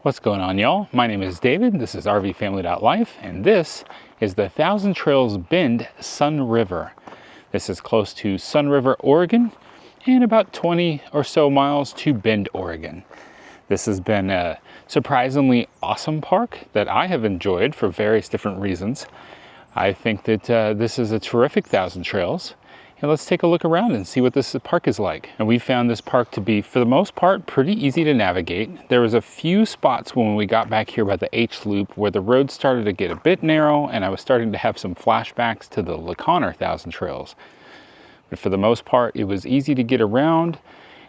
What's going on, y'all? My name is David, this is RV Family.Life, and this is the Thousand Trails Bend-Sunriver. This is close to Sunriver, Oregon, and about 20 or so miles to Bend, Oregon. This has been a surprisingly awesome park that I have enjoyed for various different reasons. I think that this is a terrific Thousand Trails. And let's take a look around and see what this park is like. And we found this park to be, for the most part, pretty easy to navigate. There was a few spots when we got back here by the H Loop where the road started to get a bit narrow and I was starting to have some flashbacks to the LeConner Thousand Trails. But for the most part, it was easy to get around.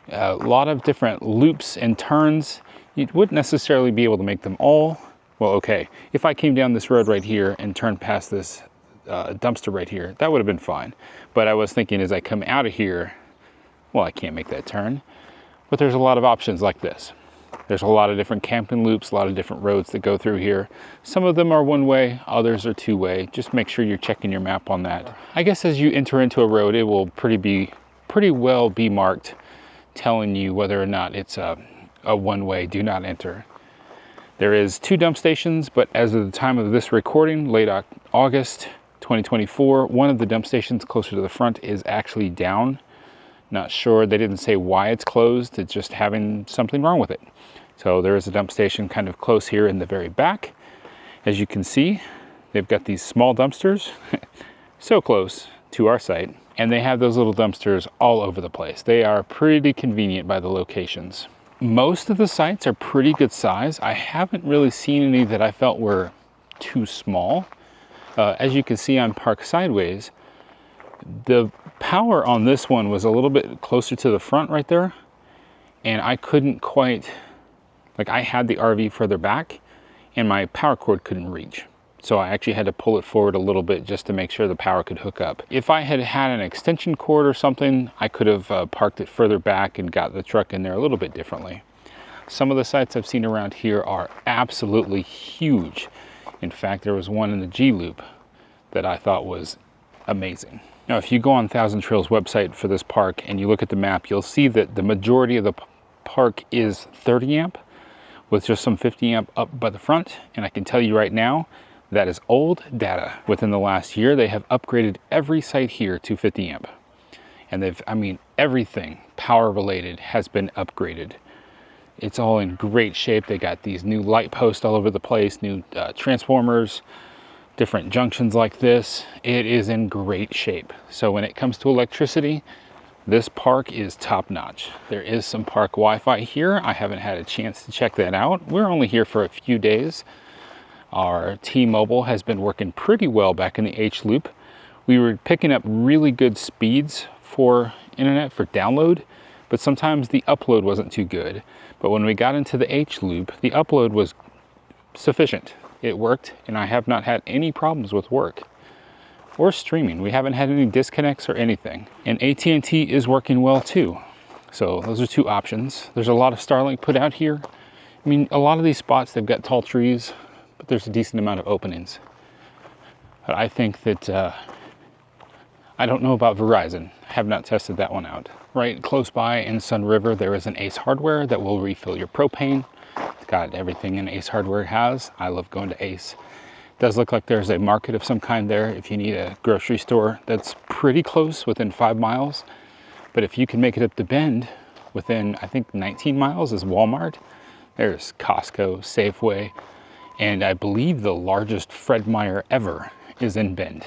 A lot of different loops and turns. You wouldn't necessarily be able to make them all. Well, okay, if I came down this road right here and turned past this dumpster right here, that would have been fine. But I was thinking as I come out of here, well, I can't make that turn, but there's a lot of options like this. There's a lot of different camping loops, a lot of different roads that go through here. Some of them are one way, others are two way. Just make sure you're checking your map on that. I guess as you enter into a road, it will pretty well be marked, telling you whether or not it's a one way, do not enter. There is 2 dump stations, but as of the time of this recording, late August 2024, one of the dump stations closer to the front is actually down. Not sure, they didn't say why it's closed, it's just having something wrong with it. So there is a dump station kind of close here in the very back. As you can see, they've got these small dumpsters, so close to our site, and they have those little dumpsters all over the place. They are pretty convenient by the locations. Most of the sites are pretty good size. I haven't really seen any that I felt were too small. As you can see on Park Sideways, the power on this one was a little bit closer to the front right there, and I couldn't quite, like I had the RV further back and my power cord couldn't reach. So I actually had to pull it forward a little bit just to make sure the power could hook up. If I had had an extension cord or something, I could have parked it further back and got the truck in there a little bit differently. Some of the sites I've seen around here are absolutely huge. In fact, there was one in the G Loop that I thought was amazing. Now, if you go on Thousand Trails website for this park and you look at the map, you'll see that the majority of the park is 30 amp with just some 50 amp up by the front. And I can tell you right now, that is old data. Within the last year, they have upgraded every site here to 50 amp. And everything power related has been upgraded. It's all in great shape. They got these new light posts all over the place, new transformers, different junctions like this. It is in great shape. So when it comes to electricity, this park is top notch. There is some park Wi-Fi here. I haven't had a chance to check that out. We're only here for a few days. Our T-Mobile has been working pretty well back in the H Loop. We were picking up really good speeds for internet for download, but sometimes the upload wasn't too good. But when we got into the H Loop, the upload was sufficient. It worked, and I have not had any problems with work or streaming. We haven't had any disconnects or anything. And AT&T is working well too. So those are 2 options. There's a lot of Starlink put out here. I mean, a lot of these spots, they've got tall trees, but there's a decent amount of openings. But I think that, I don't know about Verizon. I have not tested that one out. Right close by in Sunriver, there is an Ace Hardware that will refill your propane. It's got everything an Ace Hardware has. I love going to Ace. It does look like there's a market of some kind there if you need a grocery store that's pretty close, within 5 miles. But if you can make it up to Bend, within, I think, 19 miles is Walmart. There's Costco, Safeway, and I believe the largest Fred Meyer ever is in Bend.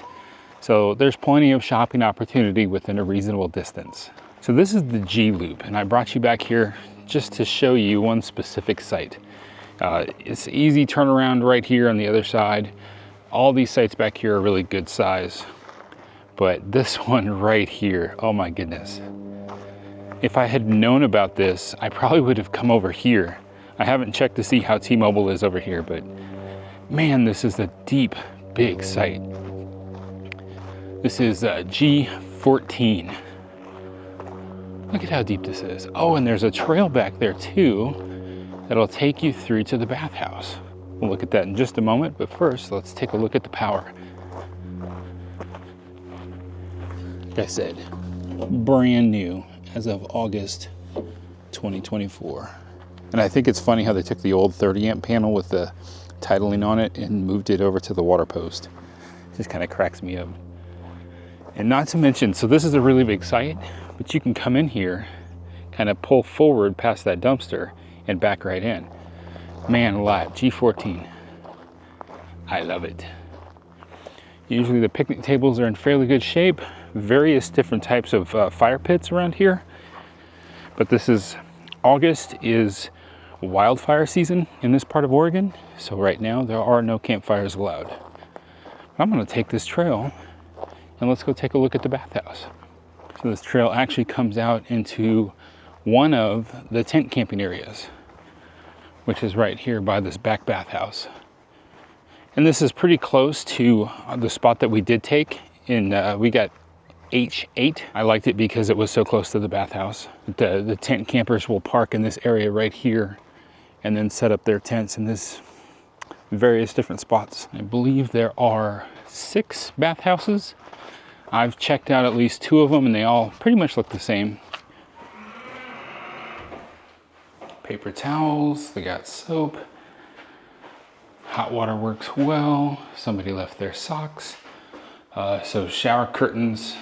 So there's plenty of shopping opportunity within a reasonable distance. So this is the G Loop, and I brought you back here just to show you one specific site. It's easy turnaround right here on the other side. All these sites back here are really good size, but this one right here, oh my goodness. If I had known about this, I probably would have come over here. I haven't checked to see how T-Mobile is over here, but man, this is a deep, big site. This is G14. Look at how deep this is. Oh, and there's a trail back there too that'll take you through to the bathhouse. We'll look at that in just a moment, but first let's take a look at the power. Like I said, brand new as of August 2024. And I think it's funny how they took the old 30 amp panel with the titling on it and moved it over to the water post. It just kind of cracks me up. And not to mention, so this is a really big site, but you can come in here, kind of pull forward past that dumpster and back right in. Man alive, G14. I love it. Usually the picnic tables are in fairly good shape. Various different types of fire pits around here. But this is, August is wildfire season in this part of Oregon. So right now there are no campfires allowed. I'm gonna take this trail and let's go take a look at the bathhouse. So this trail actually comes out into one of the tent camping areas, which is right here by this back bathhouse. And this is pretty close to the spot that we did take in, we got H8. I liked it because it was so close to the bathhouse. The tent campers will park in this area right here and then set up their tents in this various different spots. I believe there are 6 bathhouses. I've checked out at least 2 of them and they all pretty much look the same. Paper towels, they got soap. Hot water works well. Somebody left their socks. So shower curtains.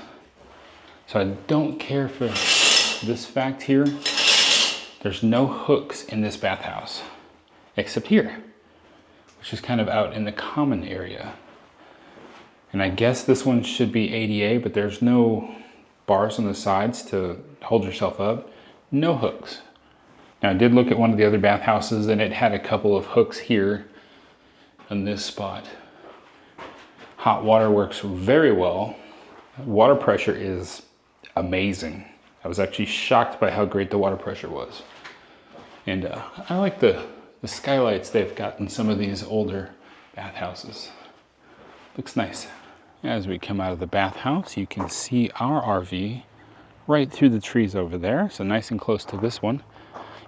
So I don't care for this fact here. There's no hooks in this bathhouse, except here, which is kind of out in the common area. And I guess this one should be ADA, but there's no bars on the sides to hold yourself up. No hooks. Now I did look at one of the other bathhouses and it had a couple of hooks here in this spot. Hot water works very well. Water pressure is amazing. I was actually shocked by how great the water pressure was. And I like the skylights they've got in some of these older bathhouses. Looks nice. As we come out of the bathhouse, you can see our RV right through the trees over there. So nice and close to this one.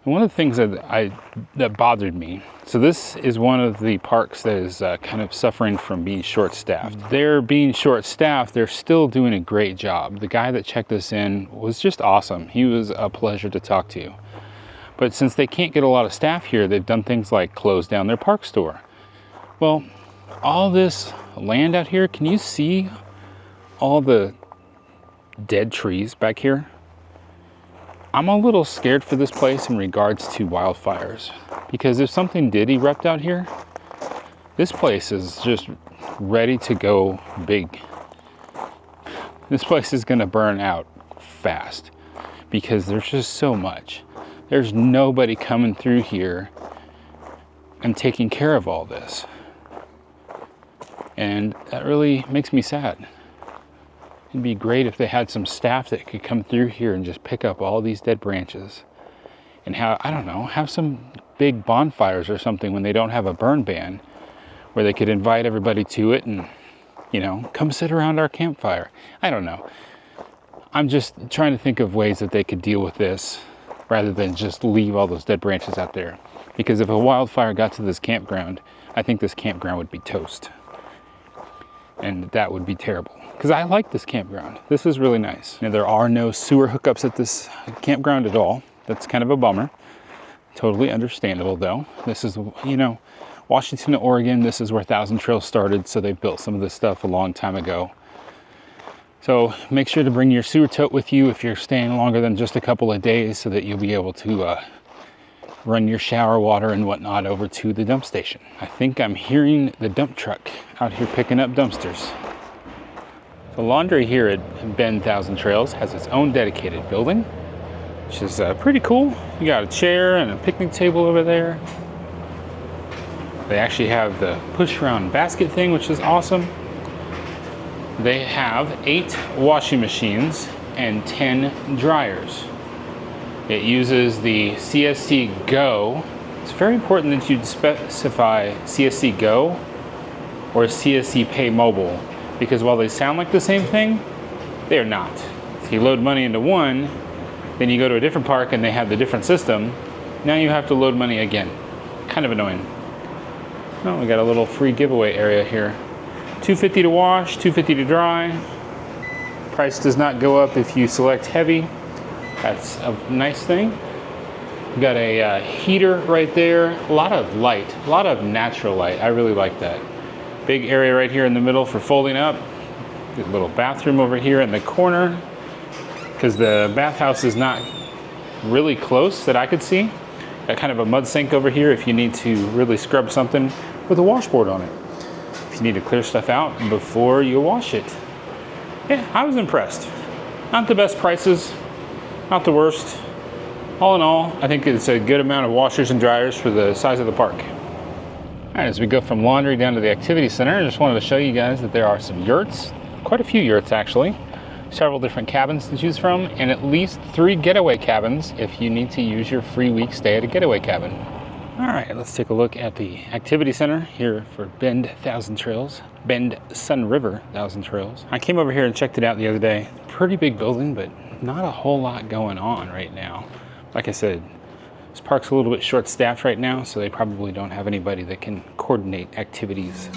And one of the things that bothered me, so this is one of the parks that is kind of suffering from being short-staffed. They're being short-staffed, they're still doing a great job. The guy that checked us in was just awesome. He was a pleasure to talk to. But since they can't get a lot of staff here, they've done things like close down their park store. Well, all this land out here, can you see all the dead trees back here? I'm a little scared for this place in regards to wildfires, because if something did erupt out here, this place is just ready to go big. This place is gonna burn out fast because there's just so much. There's nobody coming through here and taking care of all this. And that really makes me sad. It'd be great if they had some staff that could come through here and just pick up all these dead branches and have, I don't know, have some big bonfires or something when they don't have a burn ban, where they could invite everybody to it and, you know, come sit around our campfire. I don't know. I'm just trying to think of ways that they could deal with this rather than just leave all those dead branches out there. Because if a wildfire got to this campground, I think this campground would be toast. And that would be terrible. Because I like this campground. This is really nice. Now, there are no sewer hookups at this campground at all. That's kind of a bummer. Totally understandable though. This is, you know, Washington, Oregon, this is where Thousand Trails started, so they built some of this stuff a long time ago. So make sure to bring your sewer tote with you if you're staying longer than just a couple of days, so that you'll be able to run your shower water and whatnot over to the dump station. I think I'm hearing the dump truck out here picking up dumpsters. The laundry here at Bend-Thousand Trails has its own dedicated building, which is pretty cool. You got a chair and a picnic table over there. They actually have the push around basket thing, which is awesome. They have 8 washing machines and 10 dryers. It uses the CSC Go. It's very important that you specify CSC Go or CSC Pay Mobile, because while they sound like the same thing, they are not. If you load money into one, then you go to a different park and they have the different system. Now you have to load money again. Kind of annoying. Oh, we got a little free giveaway area here. $2.50 to wash, $2.50 to dry. Price does not go up if you select heavy. That's a nice thing. We've got a heater right there. A lot of light, a lot of natural light. I really like that. Big area right here in the middle for folding up. There's a little bathroom over here in the corner because the bathhouse is not really close that I could see. Got kind of a mud sink over here if you need to really scrub something with a washboard on it. If you need to clear stuff out before you wash it. Yeah, I was impressed. Not the best prices, not the worst. All in all, I think it's a good amount of washers and dryers for the size of the park. All right, as we go from laundry down to the activity center, I just wanted to show you guys that there are some yurts, quite a few yurts actually, several different cabins to choose from, and at least 3 getaway cabins if you need to use your free week stay at a getaway cabin. All right, let's take a look at the activity center here for Bend-Sunriver 1,000 Trails. I came over here and checked it out the other day. Pretty big building, but not a whole lot going on right now. Like I said, this park's a little bit short-staffed right now, so they probably don't have anybody that can coordinate activities.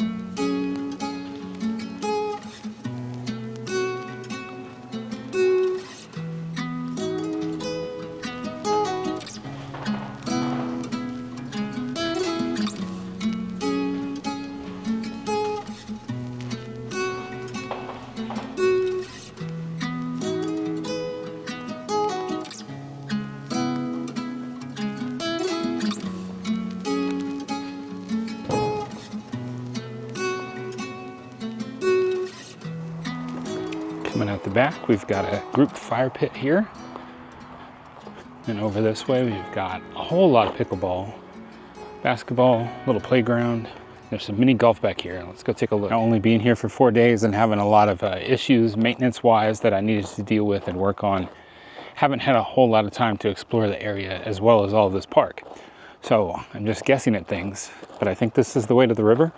Coming out the back, we've got a group fire pit here. And over this way, we've got a whole lot of pickleball, basketball, little playground. There's some mini golf back here. Let's go take a look. Only being here for 4 days and having a lot of issues maintenance-wise that I needed to deal with and work on. Haven't had a whole lot of time to explore the area as well as all of this park. So I'm just guessing at things, but I think this is the way to the river.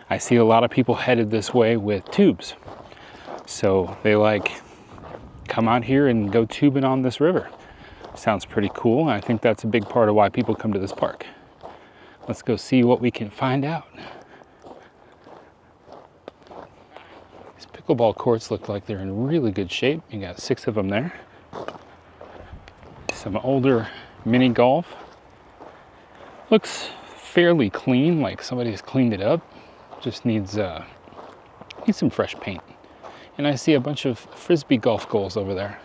I see a lot of people headed this way with tubes. So they come out here and go tubing on this river. Sounds pretty cool. I think that's a big part of why people come to this park. Let's go see what we can find out. These pickleball courts look like they're in really good shape. You got 6 of them there. Some older mini golf. Looks fairly clean, like somebody's cleaned it up. Just needs some fresh paint. And I see a bunch of frisbee golf goals over there.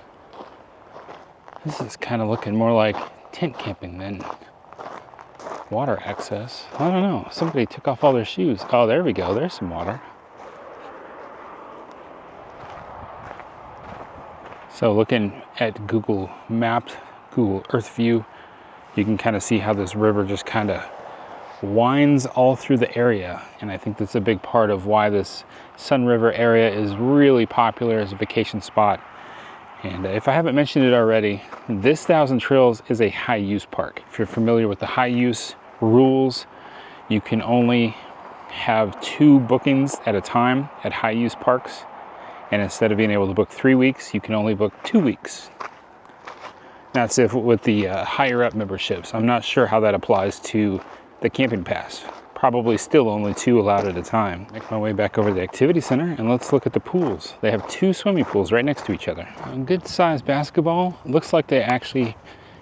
This is kind of looking more like tent camping than water access. I don't know. Somebody took off all their shoes. Oh, there we go. There's some water. So looking at Google Maps, Google Earth View, you can kind of see how this river just kind of winds all through the area, and I think that's a big part of why this Sunriver area is really popular as a vacation spot. And if I haven't mentioned it already, this 1,000 Trails is a high-use park. If you're familiar with the high-use rules, you can only have 2 bookings at a time at high-use parks, and instead of being able to book 3 weeks, you can only book 2 weeks. That's if with the higher-up memberships. I'm not sure how that applies to the camping pass. Probably still only 2 allowed at a time. Make my way back over to the activity center and let's look at the pools. They have 2 swimming pools right next to each other. A good sized basketball. Looks like they actually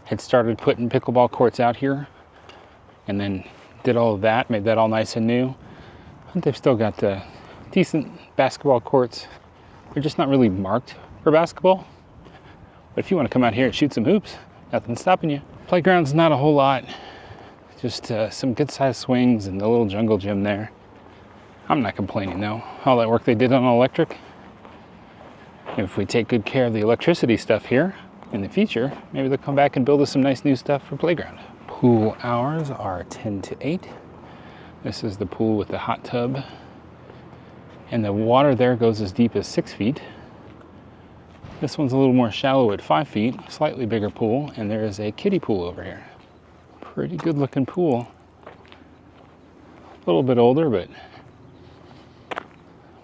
had started putting pickleball courts out here and then did all of that, made that all nice and new. But they've still got decent basketball courts. They're just not really marked for basketball. But if you want to come out here and shoot some hoops, nothing's stopping you. Playground's not a whole lot. Just some good-sized swings and the little jungle gym there. I'm not complaining though. All that work they did on electric. If we take good care of the electricity stuff here in the future, maybe they'll come back and build us some nice new stuff for playground. Pool hours are 10 to 8. This is the pool with the hot tub. And the water there goes as deep as 6 feet. This one's a little more shallow at 5 feet, slightly bigger pool, and there is a kiddie pool over here. Pretty good looking pool. A little bit older, but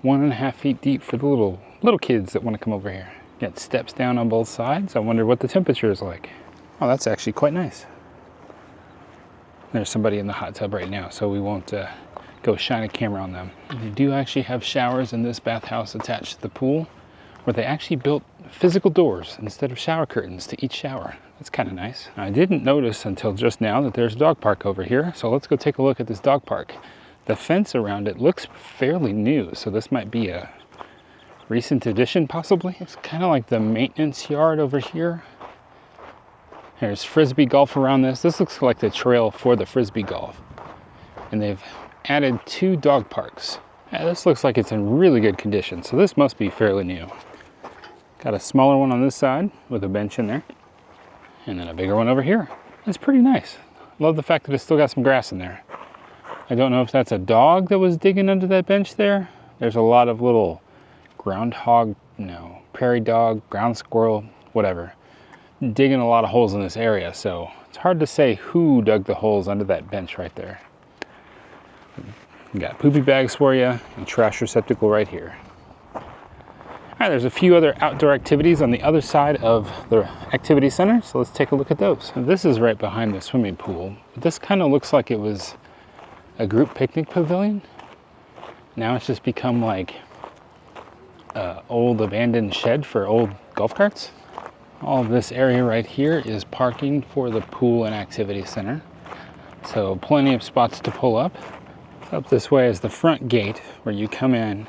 1.5 feet deep for the little kids that want to come over here. Got steps down on both sides. I wonder what the temperature is like. Oh, that's actually quite nice. There's somebody in the hot tub right now, so we won't go shine a camera on them. They do actually have showers in this bathhouse attached to the pool, where they actually built physical doors instead of shower curtains to each shower. That's kind of nice. I didn't notice until just now that there's a dog park over here, so let's go take a look at this dog park. The fence around it looks fairly new, so this might be a recent addition possibly. It's kind of like the maintenance yard over here. There's frisbee golf around this. This looks like the trail for the frisbee golf. And they've added 2 dog parks. Yeah, this looks like it's in really good condition, so this must be fairly new. Got a smaller one on this side with a bench in there, and then a bigger one over here. It's pretty nice. Love the fact that it's still got some grass in there. I don't know if that's a dog that was digging under that bench there. There's a lot of little groundhog, no, prairie dog, ground squirrel, whatever, digging a lot of holes in this area, so it's hard to say who dug the holes under that bench right there. We got poopy bags for you and trash receptacle right here. All right, there's a few other outdoor activities on the other side of the activity center, so let's take a look at those. And this is right behind the swimming pool. This kind of looks like it was a group picnic pavilion. Now it's just become like an old abandoned shed for old golf carts. All of this area right here is parking for the pool and activity center. So plenty of spots to pull up. Up this way is the front gate where you come in,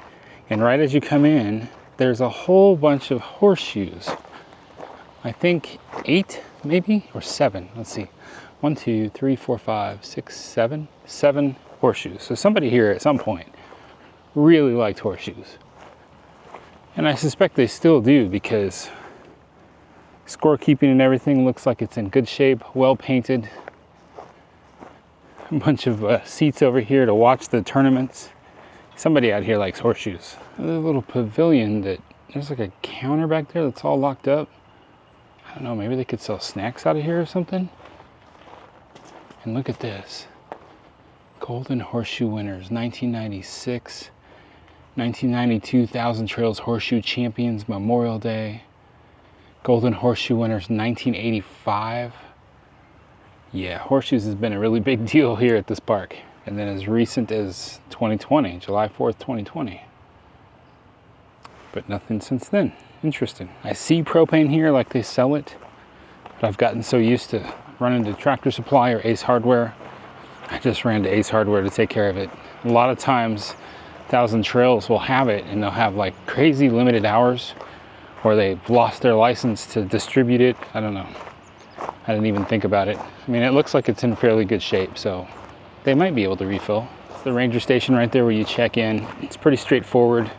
and right as you come in there's a whole bunch of horseshoes. I think 8 maybe, or 7. Let's see, 1, 2, 3, 4, 5, 6, 7. 7 horseshoes. So somebody here at some point really liked horseshoes, and I suspect they still do, because scorekeeping and everything looks like it's in good shape, well painted. A bunch of seats over here to watch the tournaments. Somebody out here likes horseshoes. A little pavilion that there's like a counter back there that's all locked up. I don't know, maybe they could sell snacks out of here or something. And look at this. Golden Horseshoe winners, 1996, 1992 Thousand Trails Horseshoe Champions Memorial Day. Golden Horseshoe winners, 1985. Yeah, horseshoes has been a really big deal here at this park. And then as recent as 2020, July 4th, 2020. But nothing since then. Interesting. I see propane here like they sell it, but I've gotten so used to running to Tractor Supply or Ace Hardware. I just ran to Ace Hardware to take care of it. A lot of times, Thousand Trails will have it, and they'll have like crazy limited hours, or they've lost their license to distribute it. I don't know. I didn't even think about it. I mean, it looks like it's in fairly good shape, so they might be able to refill. It's the ranger station right there where you check in. It's pretty straightforward.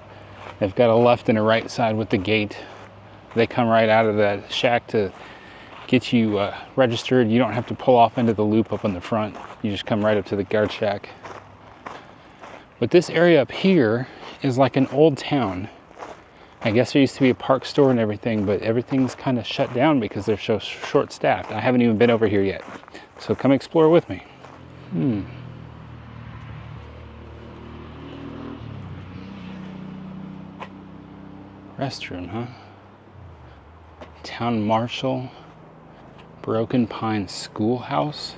They've got a left and a right side with the gate. They come right out of that shack to get you registered. You don't have to pull off into the loop up on the front. You just come right up to the guard shack. But this area up here is like an old town. I guess there used to be a park store and everything, but everything's kind of shut down because they're so short-staffed. I haven't even been over here yet, so come explore with me. Restroom, huh? Town Marshal, Broken Pine Schoolhouse.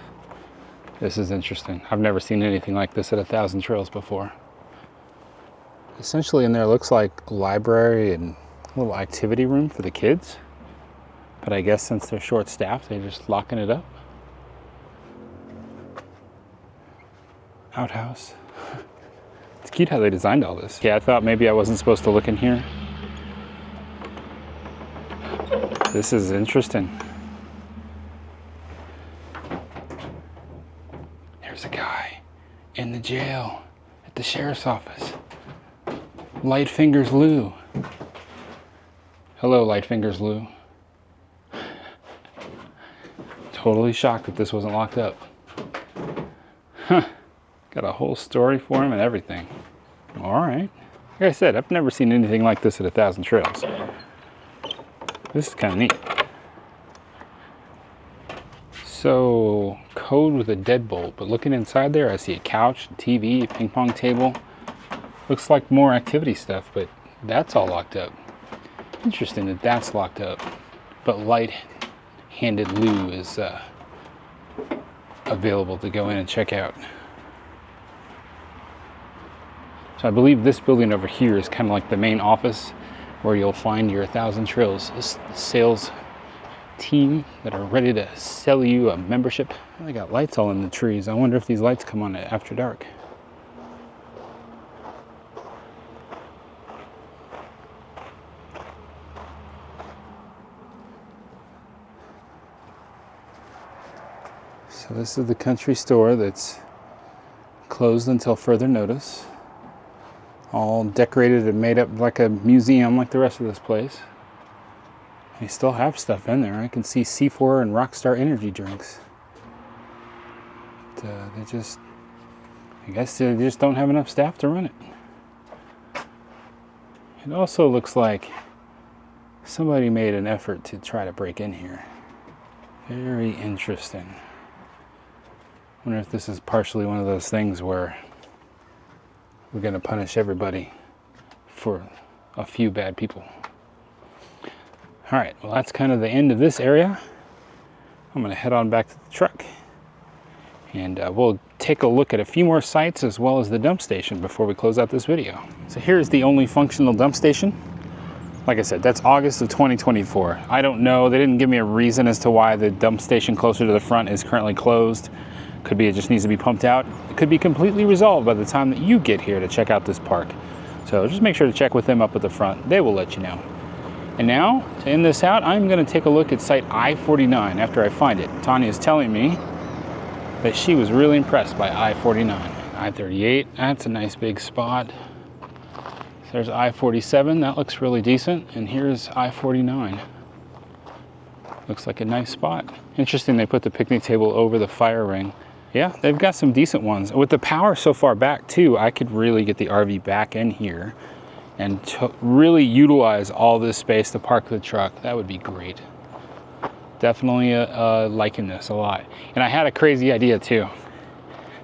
This is interesting. I've never seen anything like this at a Thousand Trails before. Essentially in there looks like a library and a little activity room for the kids. But I guess since they're short-staffed, they're just locking it up. Outhouse. It's cute how they designed all this. Yeah, I thought maybe I wasn't supposed to look in here. This is interesting. There's a guy in the jail at the sheriff's office. Light Fingers Lou. Hello, Light Fingers Lou. Totally shocked that this wasn't locked up. Huh. Got a whole story for him and everything. All right. Like I said, I've never seen anything like this at a Thousand Trails. This is kind of neat. So, code with a deadbolt, but looking inside there, I see a couch, a TV, a ping pong table. Looks like more activity stuff, but that's all locked up. Interesting that that's locked up. But Light-Handed Lou is available to go in and check out. So I believe this building over here is kind of like the main office where you'll find your Thousand Trails sales team that are ready to sell you a membership. They got lights all in the trees. I wonder if these lights come on after dark. So this is the country store that's closed until further notice. All decorated and made up like a museum like the rest of this place. They still have stuff in there. I can see C4 and Rockstar energy drinks. But, I guess they just don't have enough staff to run it. It also looks like somebody made an effort to try to break in here. Very interesting. I wonder if this is partially one of those things where we're going to punish everybody for a few bad people. All right, well, that's kind of the end of this area. I'm going to head on back to the truck, and we'll take a look at a few more sites as well as the dump station before we close out this video. So here's the only functional dump station. Like I said, that's August of 2024. I don't know. They didn't give me a reason as to why the dump station closer to the front is currently closed. Could be it just needs to be pumped out. It could be completely resolved by the time that you get here to check out this park. So just make sure to check with them up at the front. They will let you know. And now, to end this out, I'm going to take a look at site I-49 after I find it. Tanya is telling me that she was really impressed by I-49. I-38, that's a nice big spot. There's I-47, that looks really decent. And here's I-49. Looks like a nice spot. Interesting they put the picnic table over the fire ring. Yeah, they've got some decent ones. With the power so far back too, I could really get the RV back in here and really utilize all this space to park the truck. That would be great. Definitely liking this a lot. And I had a crazy idea too.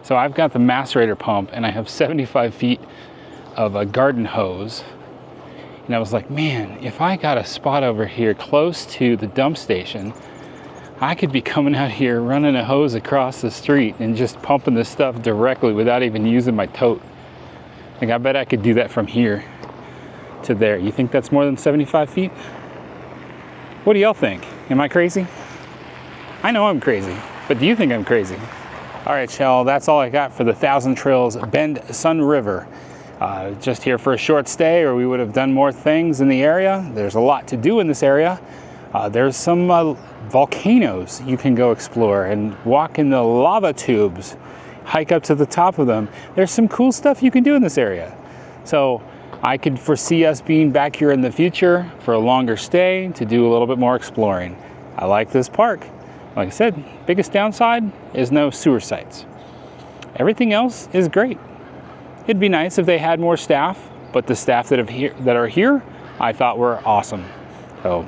So I've got the macerator pump and I have 75 feet of a garden hose. And I was like, man, if I got a spot over here close to the dump station, I could be coming out here running a hose across the street and just pumping this stuff directly without even using my tote. Like, I bet I could do that from here to there. You think that's more than 75 feet? What do y'all think? Am I crazy? I know I'm crazy, but do you think I'm crazy? All right, y'all, that's all I got for the Thousand Trails Bend-Sunriver. Just here for a short stay, or we would have done more things in the area. There's a lot to do in this area. There's some volcanoes you can go explore and walk in the lava tubes, hike up to the top of them. There's some cool stuff you can do in this area. So I could foresee us being back here in the future for a longer stay to do a little bit more exploring. I like this park. Like I said, biggest downside is no sewer sites. Everything else is great. It'd be nice if they had more staff, but the staff that are here, I thought were awesome. So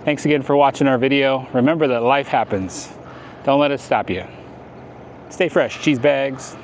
thanks again for watching our video. Remember that life happens. Don't let it stop you. Stay fresh, cheese bags.